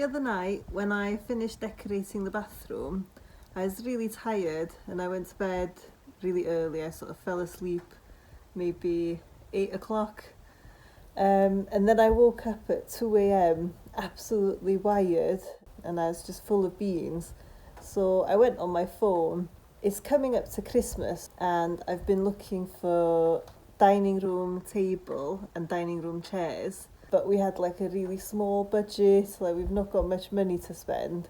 the other night when I finished decorating the bathroom, I was really tired and I went to bed really early. I sort of fell asleep maybe 8 o'clock. And then I woke up at 2 a.m. absolutely wired, and I was just full of beans. So I went on my phone. It's coming up to Christmas and I've been looking for dining room table and dining room chairs, but we had like a really small budget, like we've not got much money to spend.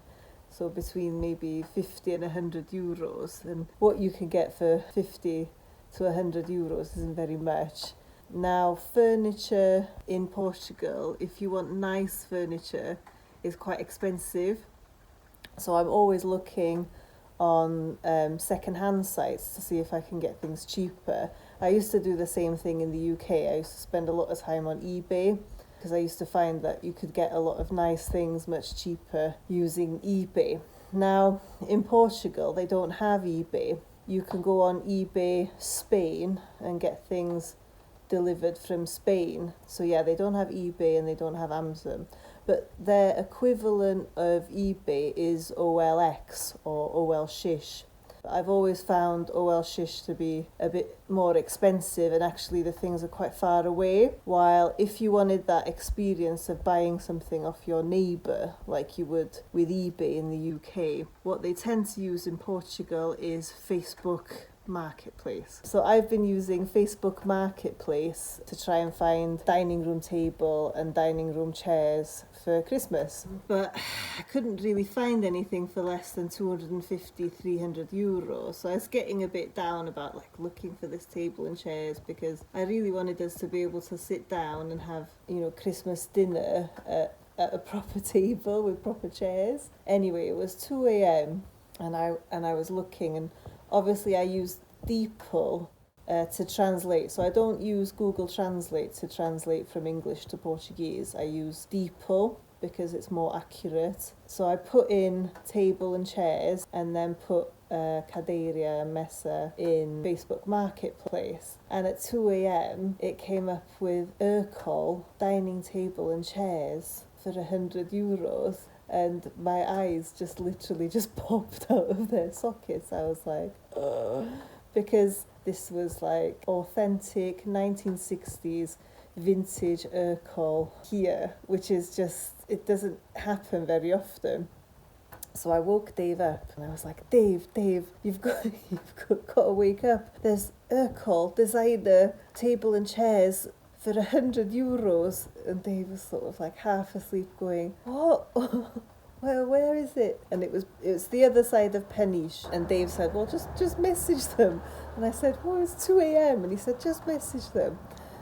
So between maybe 50 and 100 euros, and what you can get for 50 to 100 euros isn't very much. Now, furniture in Portugal, if you want nice furniture, is quite expensive. So I'm always looking on second-hand sites to see if I can get things cheaper. I used to do the same thing in the UK. I used to spend a lot of time on eBay because I used to find that you could get a lot of nice things much cheaper using eBay. Now, in Portugal, they don't have eBay. You can go on eBay Spain and get things delivered from Spain. So yeah, they don't have eBay and they don't have Amazon, but their equivalent of eBay is OLX or OLX. I've always found OLX to be a bit more expensive, and actually the things are quite far away, while if you wanted that experience of buying something off your neighbour like you would with eBay in the UK, what they tend to use in Portugal is Facebook Marketplace. So I've been using Facebook Marketplace to try and find dining room table and dining room chairs for Christmas, but I couldn't really find anything for less than 250, 300 euros. So I was getting a bit down about like looking for this table and chairs, because I really wanted us to be able to sit down and have, you know, Christmas dinner at a proper table with proper chairs. Anyway, it was 2 a.m. and I was looking, and obviously I use DeepL to translate. So I don't use Google Translate to translate from English to Portuguese. I use DeepL because it's more accurate. So I put in table and chairs and then put cadeira, mesa in Facebook Marketplace. And at 2 a.m. it came up with Ercol dining table and chairs for 100 euros. And my eyes just literally just popped out of their sockets. I was like, ugh. Because this was like authentic 1960s vintage Ercol here, which is just, it doesn't happen very often. So I woke Dave up and I was like, Dave, you've got to wake up. There's Ercol designer table and chairs for 100 euros. And Dave was sort of like half asleep going, what? Where is it? And it was the other side of Peniche. And Dave said, well, just message them. And I said, well, it's 2 a.m. And he said, just message them.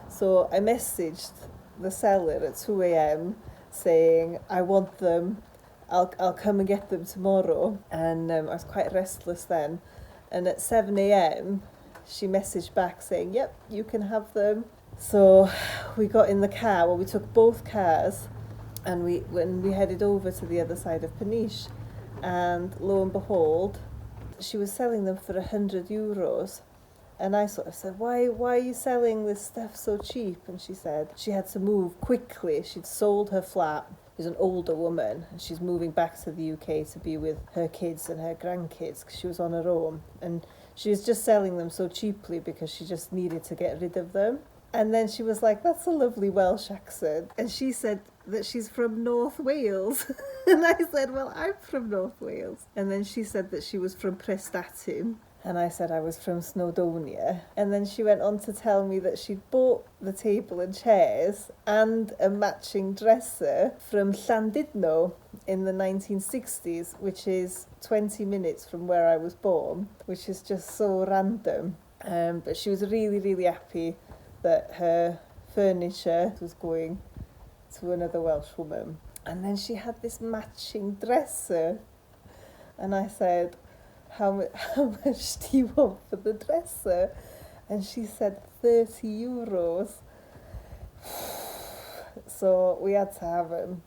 So I messaged the seller at 2 a.m. saying, I want them. I'll come and get them tomorrow. And I was quite restless then. And at 7 a.m. she messaged back saying, yep, you can have them. So we got in the car. Well, we took both cars. And when we headed over to the other side of Peniche, and lo and behold, she was selling them for 100 euros. And I sort of said, why are you selling this stuff so cheap? And she said she had to move quickly. She'd sold her flat. She's an older woman, and she's moving back to the UK to be with her kids and her grandkids because she was on her own. And she was just selling them so cheaply because she just needed to get rid of them. And then she was like, that's a lovely Welsh accent. And she said that she's from North Wales. And I said, well, I'm from North Wales. And then she said that she was from Prestatyn. And I said I was from Snowdonia. And then she went on to tell me that she'd bought the table and chairs and a matching dresser from Llandudno in the 1960s, which is 20 minutes from where I was born, which is just so random. But she was really, really happy that her furniture was going to another Welsh woman. And then she had this matching dresser. And I said, how much do you want for the dresser? And she said 30 euros. So we had to have them.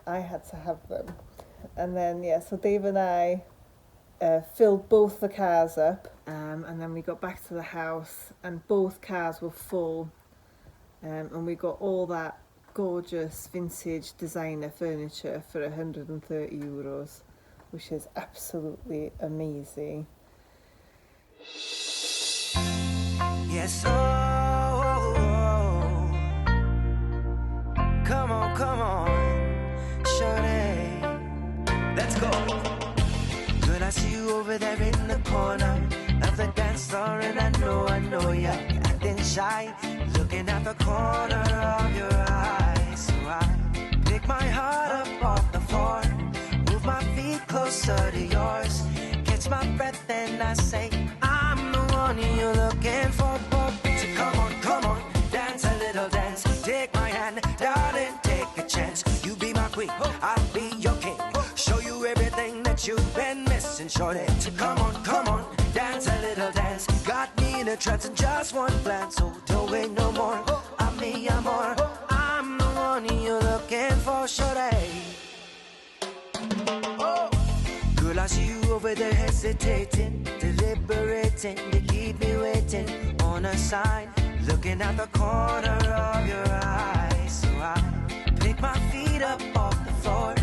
I had to have them. And then, so Dave and I filled both the cars up, and then we got back to the house and both cars were full, and we got all that gorgeous vintage designer furniture for €130, which is absolutely amazing. Yes, oh, come on, shorty, let's go. Girl, I see you over there in the corner of the dance floor, and I know you're acting shy, looking at the corner of your eyes. So I pick my heart up off the floor, move my feet closer to yours, catch my breath, and I say, I'm the one you're looking for. So come on, dance a little dance. Take my hand, darling, take a chance. You be my queen, I'll be your king. Show you everything that you've been missing, shorty. So come on, dance a little dance. Got me in a trance in just one glance. So don't wait no more, I'm more. I'm the one you're looking for, shorty. Oh. Girl, I see you over there hesitating, deliberating. You keep me waiting on a sign, looking at the corner of your eyes. So I pick my feet up off the floor,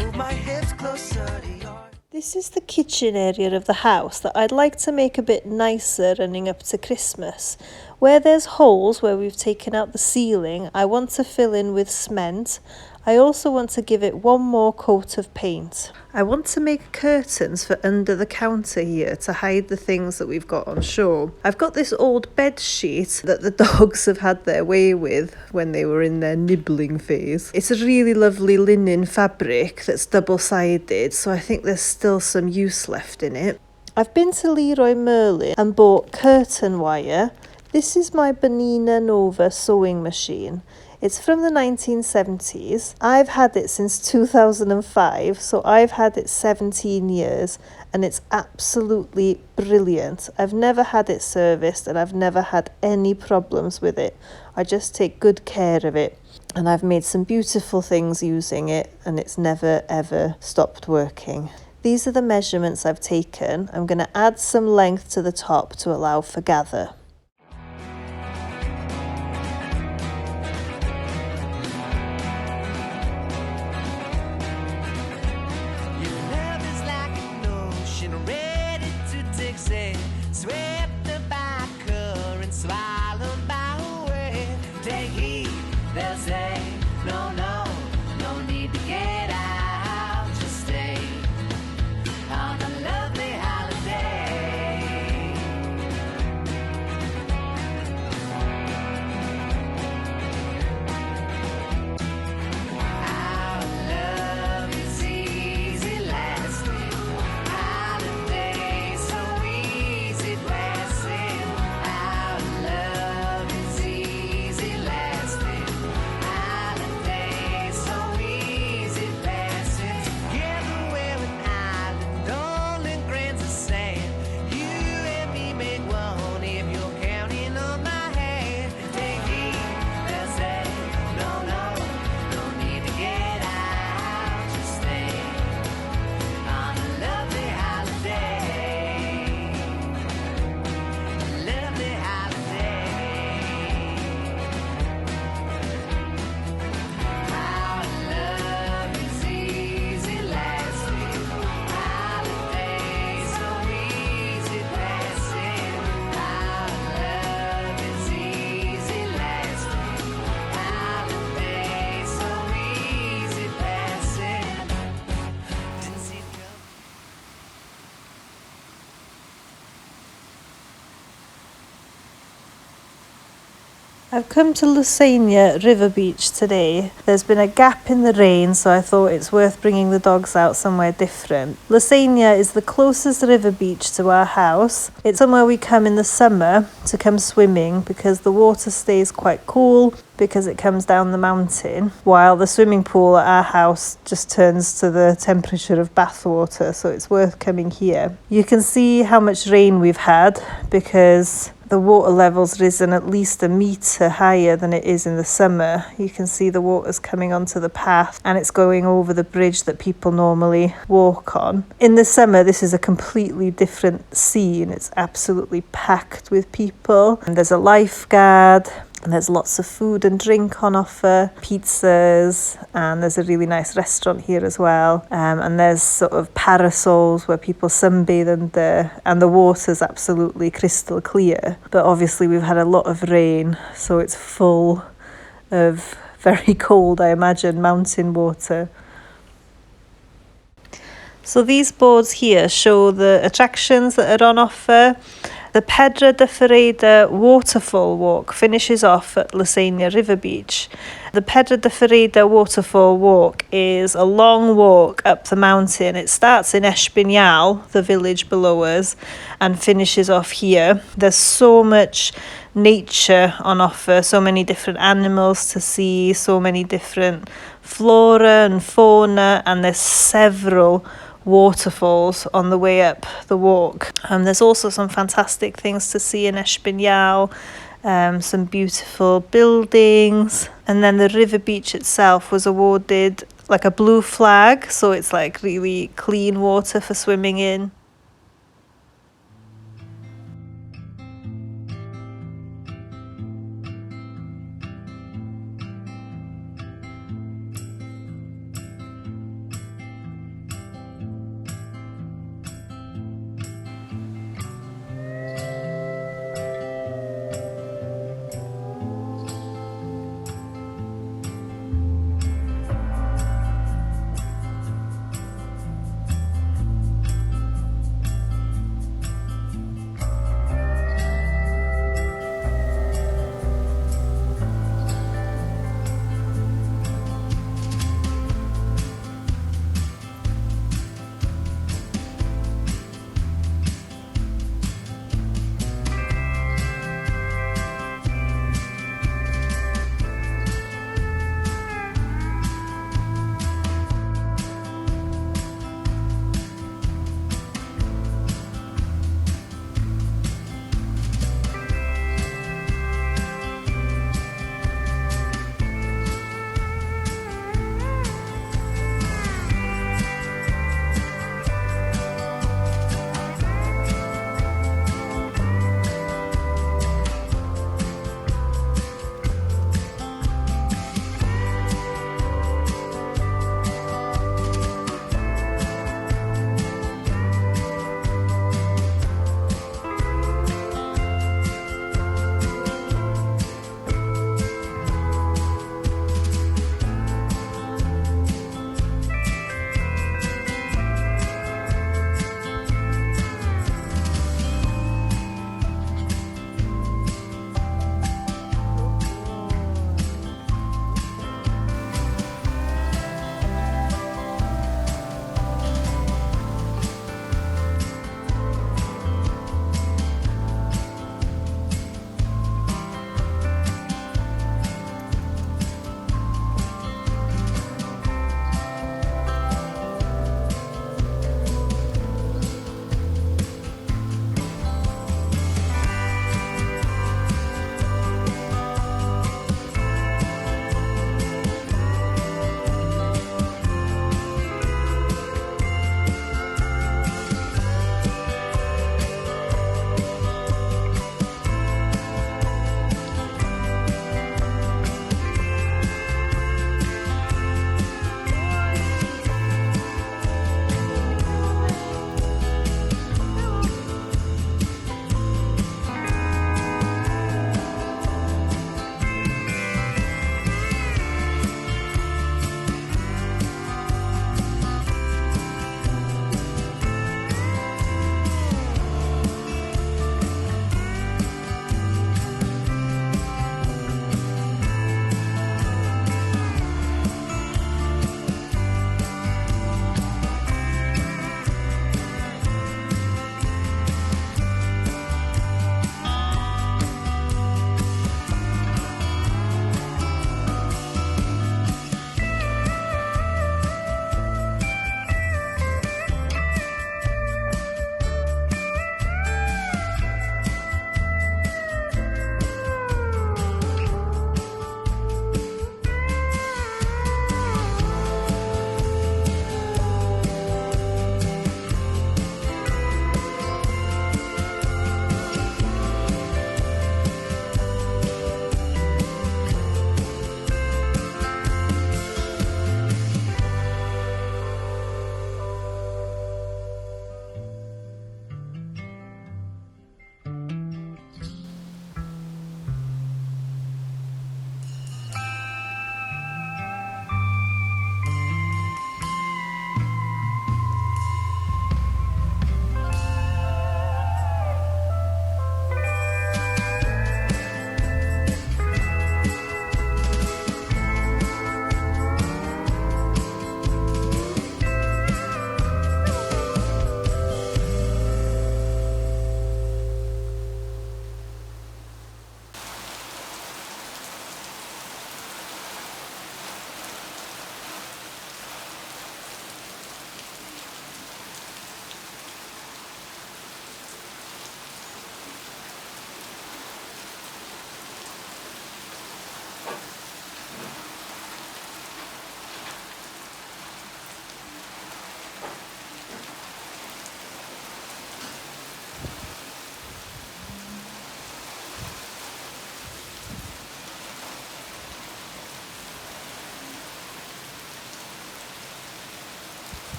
move my hips closer to yours. This is the kitchen area of the house that I'd like to make a bit nicer running up to Christmas. Where there's holes where we've taken out the ceiling, I want to fill in with cement. I also want to give it one more coat of paint. I want to make curtains for under the counter here to hide the things that we've got on show. I've got this old bed sheet that the dogs have had their way with when they were in their nibbling phase. It's a really lovely linen fabric that's double-sided, so I think there's still some use left in it. I've been to Leroy Merlin and bought curtain wire. This is my Bonina Nova sewing machine. It's from the 1970s. I've had it since 2005, so I've had it 17 years, and it's absolutely brilliant. I've never had it serviced, and I've never had any problems with it. I just take good care of it, and I've made some beautiful things using it, and it's never ever stopped working. These are the measurements I've taken. I'm going to add some length to the top to allow for gather. Swept the back and swallowed by a wave. Take heed, they'll say, no need to get out, just stay on a lovely holiday. Our love is easy lasting, holiday so easy passing. Our love is easy lasting, holiday so easy passing. Together wearing island, only grains of sand. You and me make one if you're counting on my hand. Take heed, they'll say, no need to get out, just stay on a lovely holiday. Lovely holiday. Our love is easy lasting, holiday so easy passing. Our love is easy lasting, holiday so easy passing. Didn't see it coming. I've come to Lusania River Beach today. There's been a gap in the rain, so I thought it's worth bringing the dogs out somewhere different. Lusania is the closest river beach to our house. It's somewhere we come in the summer to come swimming because the water stays quite cool because it comes down the mountain, while the swimming pool at our house just turns to the temperature of bath water, so it's worth coming here. You can see how much rain we've had because the water level's risen at least a metre higher than it is in the summer. You can see the water's coming onto the path and it's going over the bridge that people normally walk on. In the summer, this is a completely different scene. It's absolutely packed with people. And there's a lifeguard. And there's lots of food and drink on offer, pizzas, and there's a really nice restaurant here as well. And there's sort of parasols where people sunbathe under, and the water's absolutely crystal clear. But obviously we've had a lot of rain, so it's full of very cold, I imagine, mountain water. So these boards here show the attractions that are on offer. The Pedra de Ferreira Waterfall Walk finishes off at Lasagna River Beach. The Pedra de Ferreira Waterfall Walk is a long walk up the mountain. It starts in Espinhal, the village below us, and finishes off here. There's so much nature on offer, so many different animals to see, so many different flora and fauna, and there's several waterfalls on the way up the walk. There's also some fantastic things to see in Espinhal, some beautiful buildings, and then the river beach itself was awarded like a blue flag, so it's like really clean water for swimming in.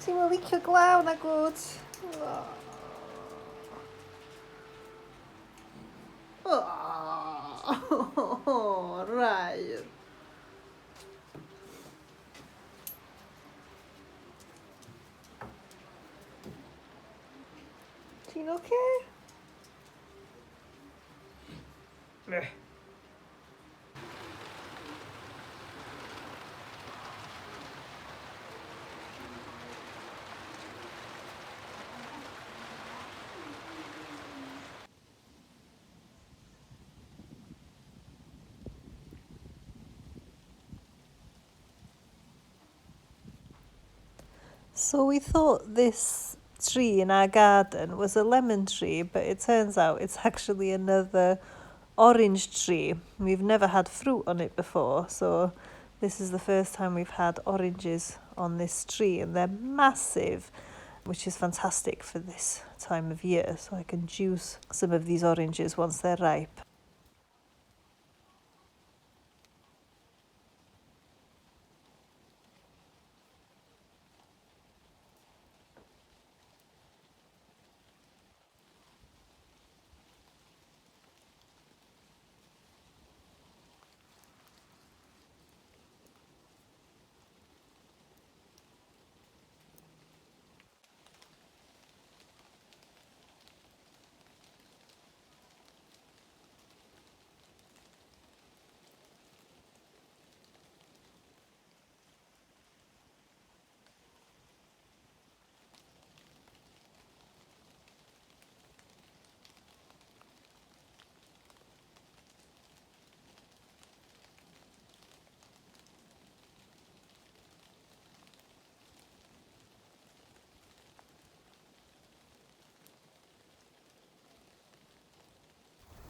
Ti'n mynd licio glaw na gwt? Oh, right. Ti'n okay? Meh. So we thought this tree in our garden was a lemon tree, but it turns out it's actually another orange tree. We've never had fruit on it before, so this is the first time we've had oranges on this tree, and they're massive, which is fantastic for this time of year, so I can juice some of these oranges once they're ripe.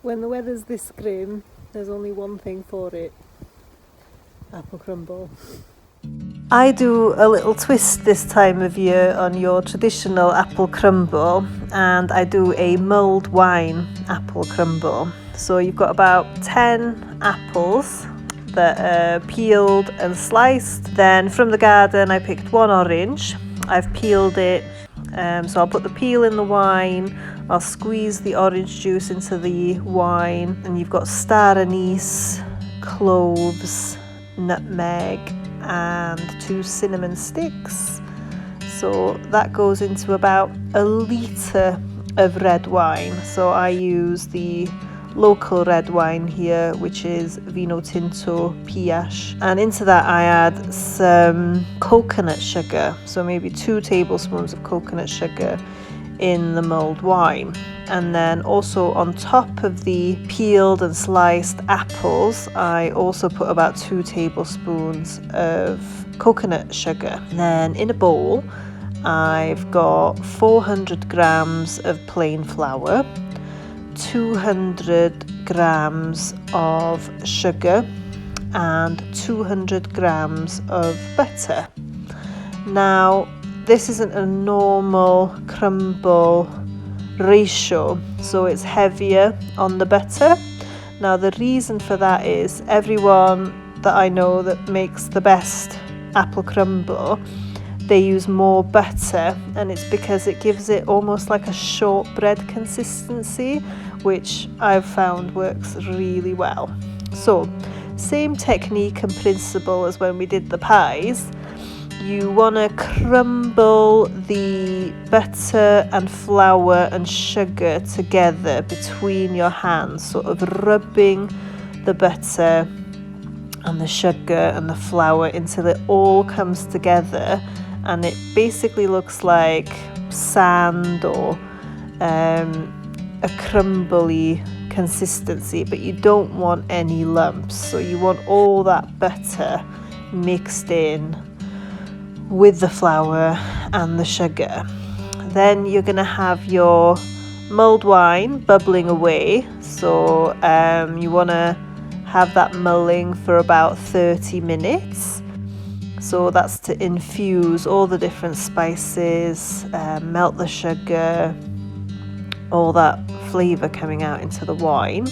When the weather's this grim, there's only one thing for it: apple crumble. I do a little twist this time of year on your traditional apple crumble, and I do a mulled wine apple crumble. So you've got about 10 apples that are peeled and sliced. Then from the garden I picked one orange. I've peeled it, so I'll put the peel in the wine, I'll squeeze the orange juice into the wine, and you've got star anise, cloves, nutmeg and 2 cinnamon sticks. So that goes into about a litre of red wine. So I use the local red wine here, which is Vino Tinto Piache, and into that I add some coconut sugar, so maybe 2 tablespoons of coconut sugar in the mulled wine. And then also on top of the peeled and sliced apples, I also put about 2 tablespoons of coconut sugar. And then in a bowl I've got 400 grams of plain flour, 200 grams of sugar and 200 grams of butter. Now this isn't a normal crumble ratio, so it's heavier on the butter. Now the reason for that is everyone that I know that makes the best apple crumble, they use more butter, and it's because it gives it almost like a shortbread consistency, which I've found works really well. So same technique and principle as when we did the pies. You want to crumble the butter and flour and sugar together between your hands, sort of rubbing the butter and the sugar and the flour until it all comes together, and it basically looks like sand or a crumbly consistency, but you don't want any lumps. So you want all that butter mixed in with the flour and the sugar. Then you're going to have your mulled wine bubbling away, so you want to have that mulling for about 30 minutes. So that's to infuse all the different spices, melt the sugar, all that flavour coming out into the wine.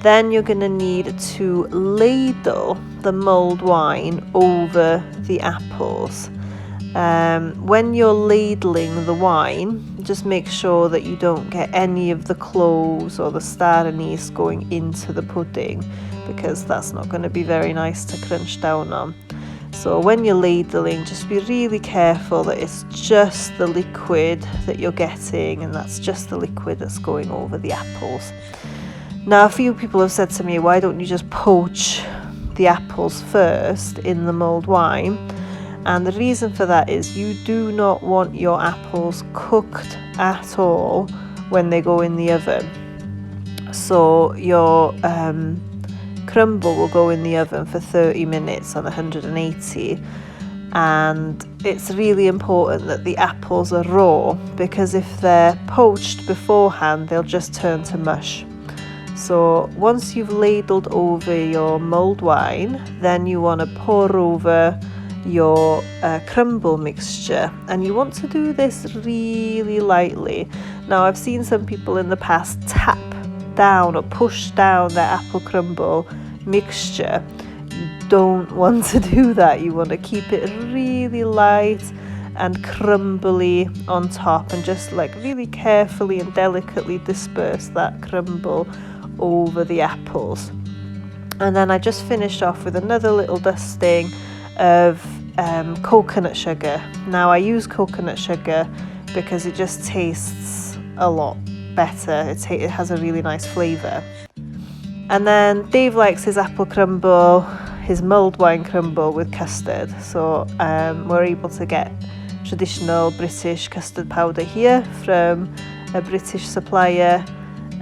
Then you're going to need to ladle the mulled wine over the apples. When you're ladling the wine, just make sure that you don't get any of the cloves or the star anise going into the pudding, because that's not going to be very nice to crunch down on. So when you're ladling, just be really careful that it's just the liquid that you're getting, and that's just the liquid that's going over the apples. Now, a few people have said to me, why don't you just poach the apples first in the mulled wine? And the reason for that is you do not want your apples cooked at all when they go in the oven. So your crumble will go in the oven for 30 minutes on 180, and it's really important that the apples are raw, because if they're poached beforehand, they'll just turn to mush. So once you've ladled over your mulled wine, then you want to pour over your crumble mixture, and you want to do this really lightly. Now, I've seen some people in the past tap down or push down their apple crumble mixture. You don't want to do that. You want to keep it really light and crumbly on top, and just like really carefully and delicately disperse that crumble over the apples. And then I just finished off with another little dusting of coconut sugar. Now, I use coconut sugar because it just tastes a lot better. It has a really nice flavour. And then Dave likes his apple crumble, his mulled wine crumble with custard. So we're able to get traditional British custard powder here from a British supplier.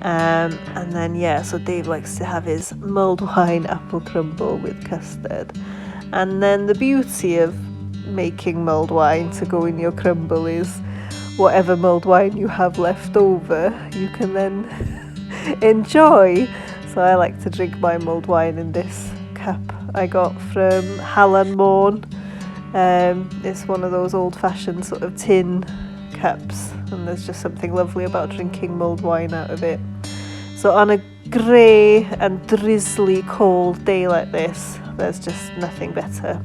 And then so Dave likes to have his mulled wine apple crumble with custard. And then the beauty of making mulled wine to go in your crumble is whatever mulled wine you have left over, you can then enjoy. So I like to drink my mulled wine in this cup I got from Hallan. It's one of those old-fashioned sort of tin cups, and there's just something lovely about drinking mulled wine out of it. So on a grey and drizzly cold day like this, there's just nothing better.